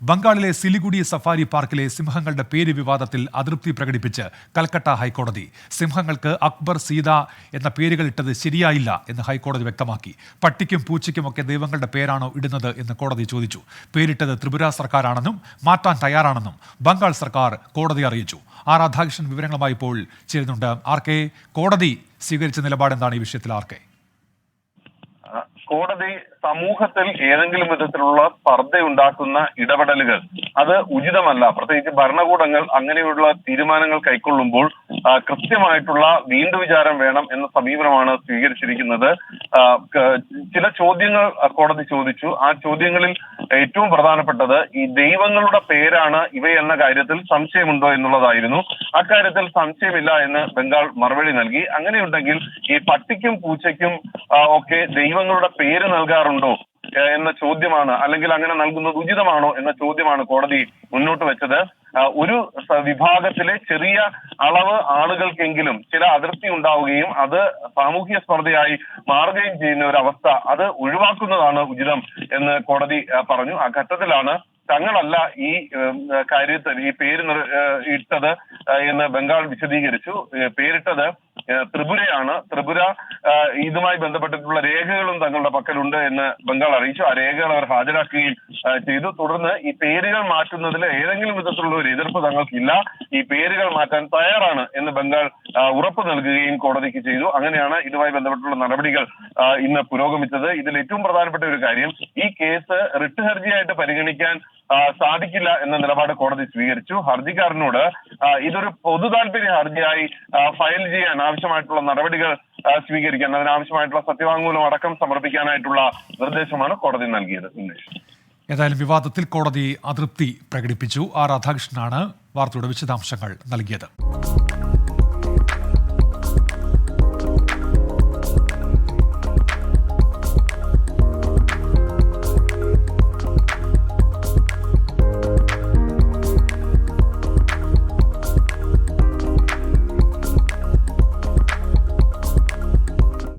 ബംഗാളിലെ സിലിഗുഡി സഫാരി പാർക്കിലെ സിംഹങ്ങളുടെ പേര് വിവാദത്തിൽ അതൃപ്തി പ്രകടിപ്പിച്ച് കൽക്കട്ട ഹൈക്കോടതി. സിംഹങ്ങൾക്ക് അക്ബർ, സീത എന്ന പേരുകൾ ഇട്ടത് ശരിയായില്ല എന്ന് ഹൈക്കോടതി വ്യക്തമാക്കി. പട്ടിക്കും പൂച്ചയ്ക്കുമൊക്കെ ദൈവങ്ങളുടെ പേരാണോ ഇടുന്നത് എന്ന് കോടതി ചോദിച്ചു. പേരിട്ടത് ത്രിപുര സർക്കാരാണെന്നും മാറ്റാൻ തയ്യാറാണെന്നും ബംഗാൾ സർക്കാർ കോടതി അറിയിച്ചു. ആർ രാധാകൃഷ്ണൻ വിവരങ്ങളുമായി ഇപ്പോൾ ചേരുന്നുണ്ട്. ആർക്കെ, കോടതി സ്വീകരിച്ച നിലപാട് എന്താണ് ഈ വിഷയത്തിൽ? ആർക്കെ, കോടതി സമൂഹത്തിൽ ഏതെങ്കിലും വിധത്തിലുള്ള സ്പർദ്ധയുണ്ടാക്കുന്ന ഇടപെടലുകൾ അത് ഉചിതമല്ല. പ്രത്യേകിച്ച് ഭരണകൂടങ്ങൾ അങ്ങനെയുള്ള തീരുമാനങ്ങൾ കൈക്കൊള്ളുമ്പോൾ കൃത്യമായിട്ടുള്ള വീണ്ടും വിചാരം വേണം എന്ന സമീപനമാണ് സ്വീകരിച്ചിരിക്കുന്നത്. ചില ചോദ്യങ്ങൾ കോടതി ചോദിച്ചു. ആ ചോദ്യങ്ങളിൽ ഏറ്റവും പ്രധാനപ്പെട്ടത് ഈ ദൈവങ്ങളുടെ പേരാണ് ഇവയെന്ന കാര്യത്തിൽ സംശയമുണ്ടോ എന്നുള്ളതായിരുന്നു. അക്കാര്യത്തിൽ സംശയമില്ല എന്ന് ബംഗാൾ മറുപടി നൽകി. അങ്ങനെയുണ്ടെങ്കിൽ ഈ പട്ടിക്കും പൂച്ചയ്ക്കും ഒക്കെ ദൈവങ്ങളുടെ പേര് നൽകാറുണ്ടോ എന്ന ചോദ്യമാണ്, അല്ലെങ്കിൽ അങ്ങനെ നൽകുന്നത് ഉചിതമാണോ എന്ന ചോദ്യമാണ് കോടതി മുന്നോട്ട് വെച്ചത്. ഒരു വിഭാഗത്തിലെ ചെറിയ അളവ് ആളുകൾക്കെങ്കിലും ചില അതിർത്തി ഉണ്ടാവുകയും അത് സാമൂഹ്യ സ്പർദ്ധയായി മാറുകയും ചെയ്യുന്ന ഒരു അവസ്ഥ അത് ഒഴിവാക്കുന്നതാണ് ഉചിതം എന്ന് കോടതി പറഞ്ഞു. ആ ഘട്ടത്തിലാണ് തങ്ങളല്ല ഈ കാര്യത്തിൽ ഈ പേര് ഇട്ടത് എന്ന് ബംഗാൾ വിശദീകരിച്ചു. പേരിട്ടത് ത്രിപുരയാണ്. ത്രിപുര ഇതുമായി ബന്ധപ്പെട്ടിട്ടുള്ള രേഖകളും തങ്ങളുടെ പക്കലുണ്ട് എന്ന് ബംഗാൾ അറിയിച്ചു. ആ രേഖകൾ അവർ ഹാജരാക്കുകയും ചെയ്തു. തുടർന്ന് ഈ പേരുകൾ മാറ്റുന്നതിൽ ഏതെങ്കിലും വിധത്തിലുള്ള ഒരു എതിർപ്പ് തങ്ങൾക്കില്ല, ഈ പേരുകൾ മാറ്റാൻ തയ്യാറാണ് എന്ന് ബംഗാൾ ഉറപ്പ് നൽകുകയും കോടതിക്ക് ചെയ്തു. അങ്ങനെയാണ് ഇതുമായി ബന്ധപ്പെട്ടുള്ള നടപടികൾ ഇന്ന് പുരോഗമിച്ചത്. ഇതിൽ ഏറ്റവും പ്രധാനപ്പെട്ട ഒരു കാര്യം, ഈ കേസ് റിട്ട് ഹർജിയായിട്ട് പരിഗണിക്കാൻ സാധിക്കില്ല എന്ന നിലപാട് കോടതി സ്വീകരിച്ചു. ഹർജിക്കാരനോട് ഇതൊരു പൊതു താല്പര്യ ഹർജിയായി ഫയൽ ചെയ്യാൻ ആവശ്യമായിട്ടുള്ള നടപടികൾ സ്വീകരിക്കാൻ, അതിനാവശ്യമായിട്ടുള്ള സത്യവാങ്മൂലം അടക്കം സമർപ്പിക്കാനായിട്ടുള്ള നിർദ്ദേശമാണ് കോടതി നൽകിയത്. ഏതായാലും വിവാദത്തിൽ കോടതി അതൃപ്തി പ്രകടിപ്പിച്ചു. ആർ രാധാകൃഷ്ണനാണ് വാർത്തയുടെ വിശദാംശങ്ങൾ നൽകിയത്.